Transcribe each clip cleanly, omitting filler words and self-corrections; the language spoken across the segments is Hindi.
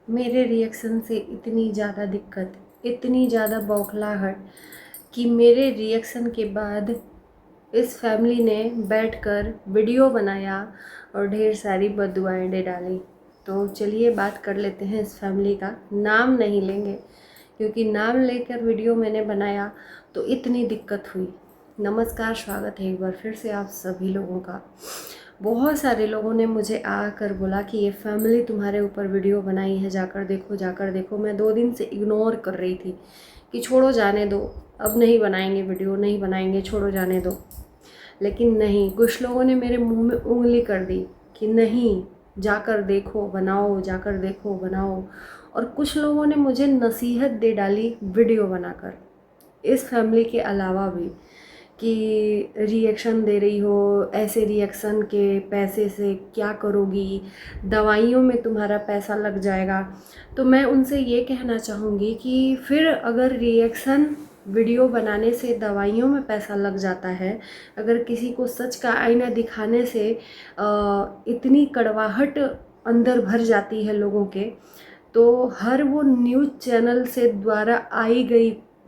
मेरे रिएक्शन से इतनी ज़्यादा दिक्कत, इतनी ज़्यादा बौखलाहट कि मेरे रिएक्शन के बाद इस फैमिली ने बैठकर वीडियो बनाया और ढेर सारी बददुआएं दे डाली। तो चलिए बात कर लेते हैं इस फैमिली का। नाम नहीं लेंगे क्योंकि नाम लेकर वीडियो मैंने बनाया तो इतनी दिक्कत हुई। नमस्कार, स्वागत है एक बार फिर से आप सभी लोगों का। बहुत सारे लोगों ने मुझे आकर बोला कि ये फैमिली तुम्हारे ऊपर वीडियो बनाई है, जाकर देखो जाकर देखो। मैं 2 दिन से इग्नोर कर रही थी कि छोड़ो जाने दो, अब नहीं बनाएंगे वीडियो, नहीं बनाएंगे, छोड़ो जाने दो। लेकिन नहीं, कुछ लोगों ने मेरे मुंह में उंगली कर दी कि नहीं, जाकर देखो बनाओ, जाकर देखो बनाओ। और कुछ लोगों ने मुझे नसीहत दे डाली वीडियो बनाकर, इस फैमिली के अलावा भी, कि रिएक्शन दे रही हो, ऐसे रिएक्शन के पैसे से क्या करोगी, दवाइयों में तुम्हारा पैसा लग जाएगा। तो मैं उनसे ये कहना चाहूँगी कि फिर अगर रिएक्शन वीडियो बनाने से दवाइयों में पैसा लग जाता है, अगर किसी को सच का आईना दिखाने से इतनी कड़वाहट अंदर भर जाती है लोगों के, तो हर वो न्यूज़ चैनल से द्वारा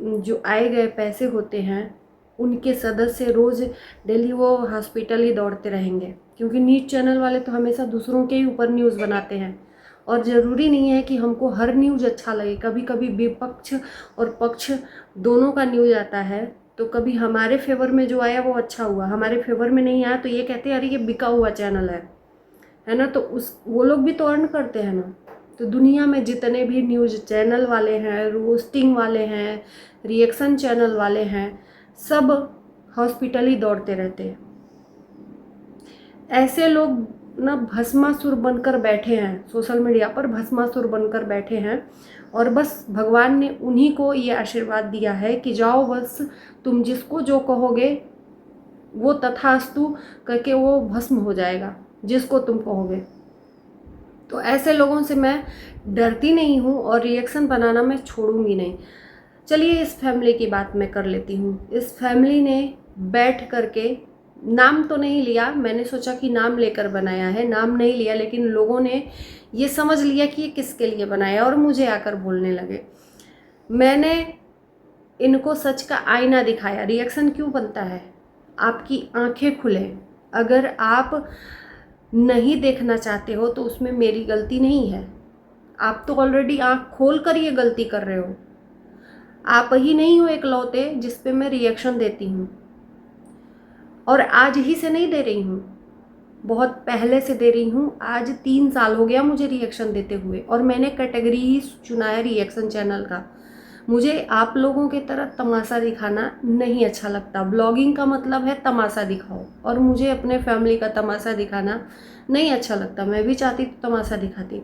जो आए गए पैसे होते हैं, उनके सदस्य रोज़ डेली वो हॉस्पिटल ही दौड़ते रहेंगे, क्योंकि न्यूज़ चैनल वाले तो हमेशा दूसरों के ही ऊपर न्यूज़ बनाते हैं। और ज़रूरी नहीं है कि हमको हर न्यूज़ अच्छा लगे, कभी कभी विपक्ष और पक्ष दोनों का न्यूज़ आता है। तो कभी हमारे फेवर में जो आया वो अच्छा हुआ, हमारे फेवर में नहीं आया तो ये कहते हैं अरे ये बिका हुआ चैनल है ना। तो वो लोग भी तो अर्न करते हैं ना। तो दुनिया में जितने भी न्यूज़ चैनल वाले हैं, रोस्टिंग वाले हैं, रिएक्शन चैनल वाले हैं, सब हॉस्पिटल ही दौड़ते रहते हैं। ऐसे लोग ना भस्मासुर बनकर बैठे हैं, सोशल मीडिया पर भस्मासुर बनकर बैठे हैं। और बस भगवान ने उन्हीं को ये आशीर्वाद दिया है कि जाओ, बस तुम जिसको जो कहोगे वो तथास्तु करके वो भस्म हो जाएगा, जिसको तुम कहोगे। तो ऐसे लोगों से मैं डरती नहीं हूँ और रिएक्शन बनाना मैं छोड़ूंगी नहीं। चलिए इस फैमिली की बात मैं कर लेती हूँ। इस फैमिली ने बैठ करके, नाम तो नहीं लिया, मैंने सोचा कि नाम लेकर बनाया है, नाम नहीं लिया, लेकिन लोगों ने ये समझ लिया कि ये किसके लिए बनाया और मुझे आकर बोलने लगे। मैंने इनको सच का आईना दिखाया। रिएक्शन क्यों बनता है? आपकी आंखें खुले। अगर आप नहीं देखना चाहते हो तो उसमें मेरी गलती नहीं है। आप तो ऑलरेडी आंख खोल कर ये गलती कर रहे हो। आप ही नहीं हो इकलौते जिस पे मैं रिएक्शन देती हूँ, और आज ही से नहीं दे रही हूँ, बहुत पहले से दे रही हूँ। आज 3 साल हो गया मुझे रिएक्शन देते हुए, और मैंने कैटेगरी ही चुना है रिएक्शन चैनल का। मुझे आप लोगों की तरह तमाशा दिखाना नहीं अच्छा लगता। ब्लॉगिंग का मतलब है तमाशा दिखाओ, और मुझे अपने फैमिली का तमाशा दिखाना नहीं अच्छा लगता। मैं भी चाहती तो तमाशा दिखाती।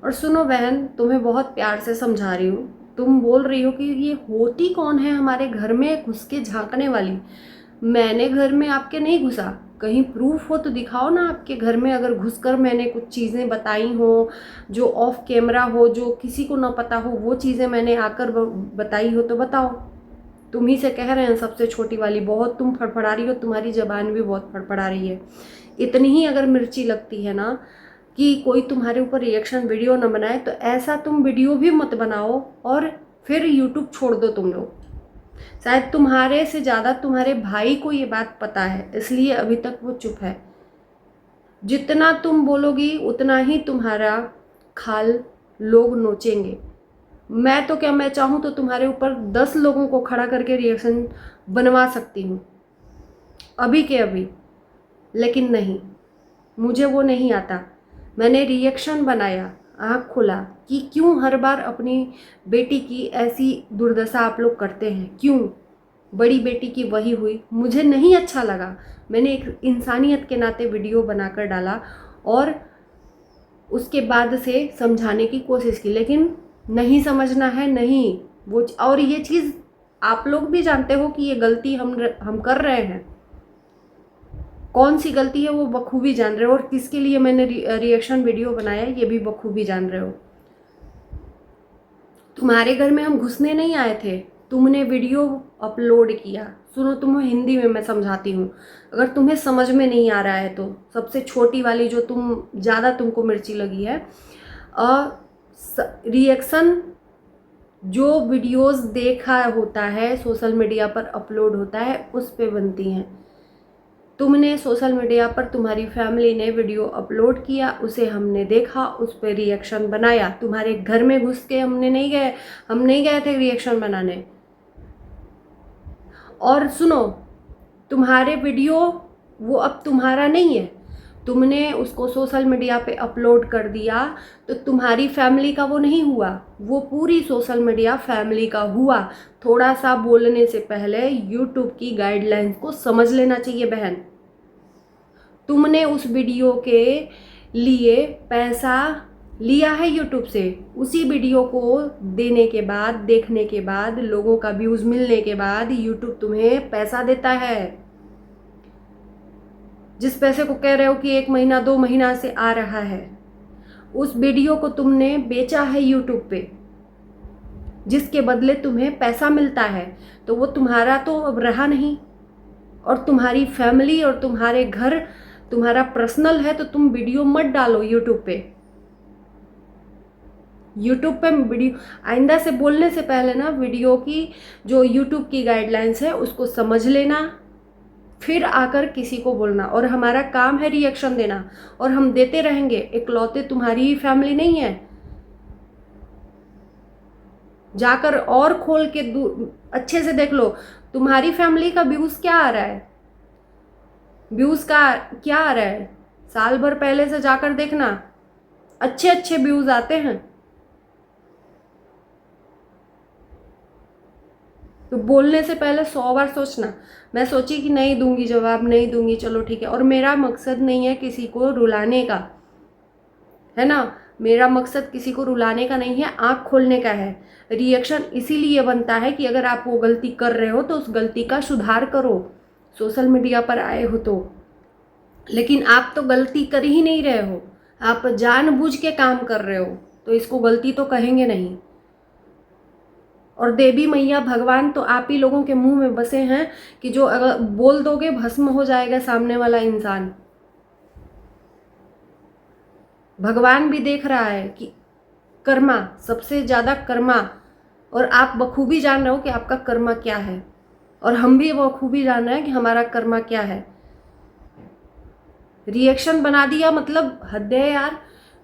और सुनो बहन, तुम्हें बहुत प्यार से समझा रही हूँ। तुम बोल रही हो कि ये होती कौन है हमारे घर में घुस के झांकने वाली। मैंने घर में आपके नहीं घुसा, कहीं प्रूफ हो तो दिखाओ ना। आपके घर में अगर घुसकर मैंने कुछ चीज़ें बताई हो जो ऑफ कैमरा हो, जो किसी को ना पता हो, वो चीज़ें मैंने आकर बताई हो तो बताओ। तुम ही से कह रहे हैं सबसे छोटी वाली, बहुत तुम फड़फड़ा रही हो, तुम्हारी ज़बान भी बहुत फड़फड़ा रही है। इतनी ही अगर मिर्ची लगती है ना कि कोई तुम्हारे ऊपर रिएक्शन वीडियो ना बनाए, तो ऐसा तुम वीडियो भी मत बनाओ और फिर यूट्यूब छोड़ दो तुम लोग। शायद तुम्हारे से ज़्यादा तुम्हारे भाई को ये बात पता है, इसलिए अभी तक वो चुप है। जितना तुम बोलोगी उतना ही तुम्हारा खाल लोग नोचेंगे। मैं तो क्या, मैं चाहूँ तो तुम्हारे ऊपर 10 लोगों को खड़ा करके रिएक्शन बनवा सकती हूँ अभी के अभी, लेकिन नहीं, मुझे वो नहीं आता। मैंने रिएक्शन बनाया, आँख खोला कि क्यों हर बार अपनी बेटी की ऐसी दुर्दशा आप लोग करते हैं, क्यों। बड़ी बेटी की वही हुई, मुझे नहीं अच्छा लगा। मैंने एक इंसानियत के नाते वीडियो बनाकर डाला और उसके बाद से समझाने की कोशिश की, लेकिन नहीं समझना है, नहीं वो। और ये चीज़ आप लोग भी जानते हो कि ये गलती हम कर रहे हैं। कौन सी गलती है वो बखूबी जान रहे हो, और किसके लिए मैंने रिएक्शन वीडियो बनाया ये भी बखूबी जान रहे हो। तुम्हारे घर में हम घुसने नहीं आए थे, तुमने वीडियो अपलोड किया। सुनो, तुम्हें हिंदी में मैं समझाती हूँ, अगर तुम्हें समझ में नहीं आ रहा है तो। सबसे छोटी वाली जो ज़्यादा तुमको मिर्ची लगी है, रिएक्शन जो वीडियोस देखा होता है सोशल मीडिया पर अपलोड होता है उस पे बनती हैं। तुमने सोशल मीडिया पर, तुम्हारी फैमिली ने वीडियो अपलोड किया, उसे हमने देखा, उस पर रिएक्शन बनाया। तुम्हारे घर में घुस के हम नहीं गए थे रिएक्शन बनाने। और सुनो, तुम्हारे वीडियो वो अब तुम्हारा नहीं है, तुमने उसको सोशल मीडिया पे अपलोड कर दिया तो तुम्हारी फैमिली का वो नहीं हुआ, वो पूरी सोशल मीडिया फैमिली का हुआ। थोड़ा सा बोलने से पहले यूट्यूब की गाइडलाइंस को समझ लेना चाहिए बहन। तुमने उस वीडियो के लिए पैसा लिया है यूट्यूब से, उसी वीडियो को देने के बाद, देखने के बाद, लोगों का व्यूज़ मिलने के बाद यूट्यूब तुम्हें पैसा देता है। जिस पैसे को कह रहे हो कि 1 महीना 2 महीना से आ रहा है, उस वीडियो को तुमने बेचा है यूट्यूब पे, जिसके बदले तुम्हें पैसा मिलता है, तो वो तुम्हारा तो अब रहा नहीं। और तुम्हारी फैमिली और तुम्हारे घर तुम्हारा पर्सनल है, तो तुम वीडियो मत डालो यूट्यूब पे। यूट्यूब पे वीडियो आइंदा से बोलने से पहले ना, वीडियो की जो यूट्यूब की गाइडलाइंस है उसको समझ लेना, फिर आकर किसी को बोलना। और हमारा काम है रिएक्शन देना, और हम देते रहेंगे। इकलौते तुम्हारी ही फैमिली नहीं है। जाकर और खोल के अच्छे से देख लो, तुम्हारी फैमिली का व्यूज़ क्या आ रहा है, व्यूज़ का क्या आ रहा है। साल भर पहले से जाकर देखना, अच्छे अच्छे व्यूज़ आते हैं। तो बोलने से पहले 100 बार सोचना। मैं सोची कि नहीं दूंगी जवाब, नहीं दूंगी, चलो ठीक है। और मेरा मकसद नहीं है किसी को रुलाने का, है ना, मेरा मकसद किसी को रुलाने का नहीं है, आँख खोलने का है। रिएक्शन इसीलिए बनता है कि अगर आप वो गलती कर रहे हो तो उस गलती का सुधार करो, सोशल मीडिया पर आए हो तो। लेकिन आप तो गलती कर ही नहीं रहे हो, आप जानबूझ के काम कर रहे हो, तो इसको गलती तो कहेंगे नहीं। और देवी मैया भगवान तो आप ही लोगों के मुंह में बसे हैं कि जो अगर बोल दोगे भस्म हो जाएगा सामने वाला इंसान। भगवान भी देख रहा है कि कर्मा, सबसे ज़्यादा कर्मा, और आप बखूबी जान रहे हो कि आपका कर्मा क्या है, और हम भी बखूबी जान रहे हैं कि हमारा कर्मा क्या है। रिएक्शन बना दिया मतलब हद है यार।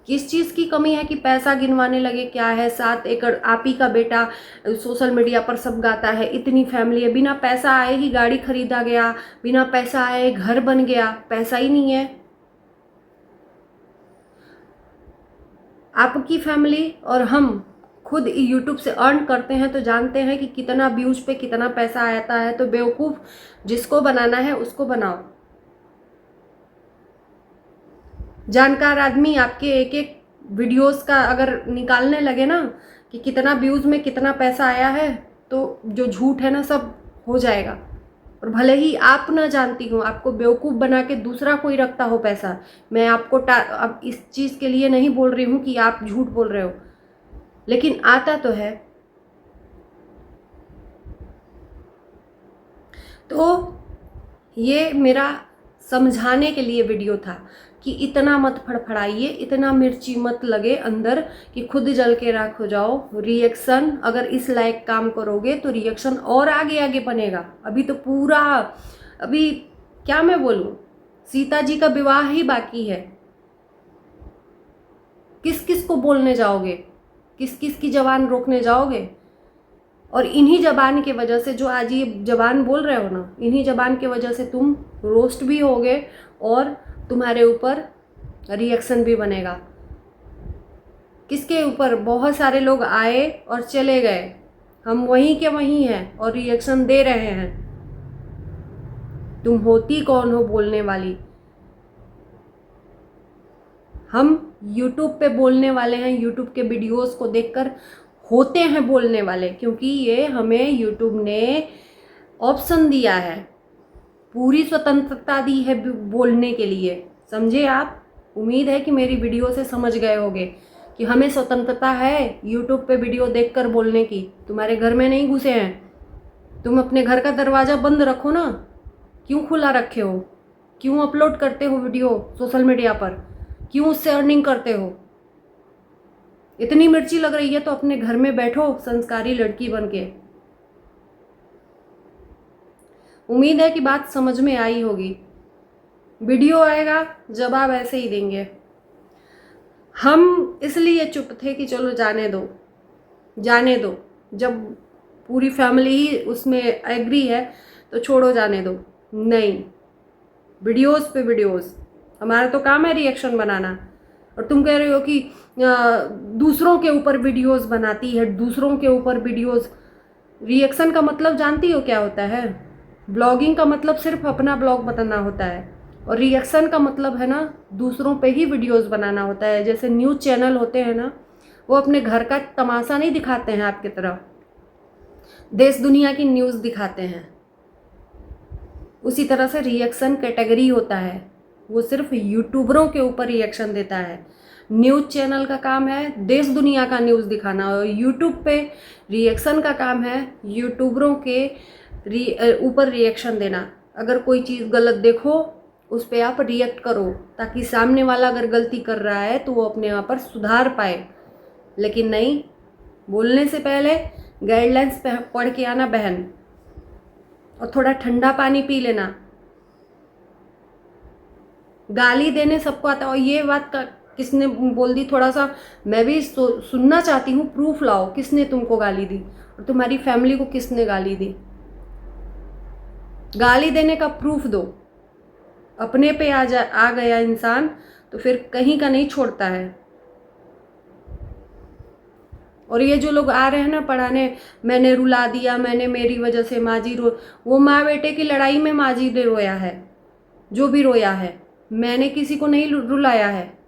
किस चीज़ की कमी है कि पैसा गिनवाने लगे? क्या है, 7 एकड़ आप ही का बेटा सोशल मीडिया पर सब गाता है, इतनी फैमिली है, बिना पैसा आए ही गाड़ी खरीदा गया, बिना पैसा आए घर बन गया, पैसा ही नहीं है। आपकी फैमिली और हम खुद यूट्यूब से अर्न करते हैं तो जानते हैं कि कितना व्यूज पे कितना पैसा आता है। तो बेवकूफ़ जिसको बनाना है उसको बनाओ। जानकार आदमी आपके एक एक वीडियोस का अगर निकालने लगे ना कि कितना व्यूज़ में कितना पैसा आया है, तो जो झूठ है ना सब हो जाएगा। और भले ही आप ना जानती हो, आपको बेवकूफ़ बना के दूसरा कोई रखता हो पैसा। मैं आपको अब इस चीज़ के लिए नहीं बोल रही हूँ कि आप झूठ बोल रहे हो, लेकिन आता तो है। तो ये मेरा समझाने के लिए वीडियो था कि इतना मत फड़फड़ाइए, इतना मिर्ची मत लगे अंदर कि खुद जल के राख हो जाओ। रिएक्शन अगर इस लायक काम करोगे तो रिएक्शन और आगे आगे बनेगा। अभी तो पूरा, अभी क्या मैं बोलूँ, सीता जी का विवाह ही बाकी है। किस किस को बोलने जाओगे, किस किस की जबान रोकने जाओगे? और इन्हीं जबान की वजह से, जो आज ये जबान बोल रहे हो ना, इन्हीं जबान की वजह से तुम रोस्ट भी होगे और तुम्हारे ऊपर रिएक्शन भी बनेगा। किसके ऊपर? बहुत सारे लोग आए और चले गए, हम वहीं के वहीं हैं और रिएक्शन दे रहे हैं। तुम होती कौन हो बोलने वाली? हम YouTube पे बोलने वाले हैं, YouTube के वीडियोस को देखकर होते हैं बोलने वाले, क्योंकि ये हमें YouTube ने ऑप्शन दिया है, पूरी स्वतंत्रता दी है बोलने के लिए। समझे आप? उम्मीद है कि मेरी वीडियो से समझ गए होगे कि हमें स्वतंत्रता है YouTube पे वीडियो देखकर बोलने की। तुम्हारे घर में नहीं घुसे हैं। तुम अपने घर का दरवाज़ा बंद रखो ना, क्यों खुला रखे हो? क्यों अपलोड करते हो वीडियो सोशल मीडिया पर? क्यों उससे अर्निंग करते हो? इतनी मिर्ची लग रही है तो अपने घर में बैठो संस्कारी लड़की बन के। उम्मीद है कि बात समझ में आई होगी। वीडियो आएगा, जवाब ऐसे ही देंगे। हम इसलिए चुप थे कि चलो जाने दो जाने दो, जब पूरी फैमिली ही उसमें एग्री है तो छोड़ो जाने दो। नहीं, वीडियोस पे वीडियोस, हमारा तो काम है रिएक्शन बनाना। और तुम कह रहे हो कि दूसरों के ऊपर वीडियोस बनाती है, दूसरों के ऊपर वीडियोस। रिएक्शन का मतलब जानती हो क्या होता है? ब्लॉगिंग का मतलब सिर्फ अपना ब्लॉग बनाना होता है, और रिएक्शन का मतलब है ना दूसरों पे ही वीडियोस बनाना होता है। जैसे न्यूज़ चैनल होते हैं ना, वो अपने घर का तमाशा नहीं दिखाते हैं आपकी तरह, देश दुनिया की न्यूज़ दिखाते हैं। उसी तरह से रिएक्शन कैटेगरी होता है, वो सिर्फ यूट्यूबरों के ऊपर रिएक्शन देता है। न्यूज़ चैनल का काम है देश दुनिया का न्यूज़ दिखाना, और यूट्यूब पे रिएक्शन का काम है यूट्यूबरों के ऊपर रिएक्शन देना। अगर कोई चीज़ गलत देखो उस पर आप रिएक्ट करो, ताकि सामने वाला अगर गलती कर रहा है तो वो अपने यहाँ पर सुधार पाए। लेकिन नहीं, बोलने से पहले गाइडलाइंस पढ़ के आना बहन, और थोड़ा ठंडा पानी पी लेना। गाली देने सबको आता है, और ये बात किसने बोल दी, थोड़ा सा मैं भी सुनना चाहती हूँ। प्रूफ लाओ, किसने तुमको गाली दी और तुम्हारी फैमिली को किसने गाली दी। गाली देने का प्रूफ दो। अपने पे आ गया इंसान तो फिर कहीं का नहीं छोड़ता है। और ये जो लोग आ रहे हैं ना पढ़ाने, मैंने रुला दिया, मैंने मेरी वजह से माजी वो माँ बेटे की लड़ाई में माजी ने रोया है, जो भी रोया है। मैंने किसी को नहीं रुलाया है।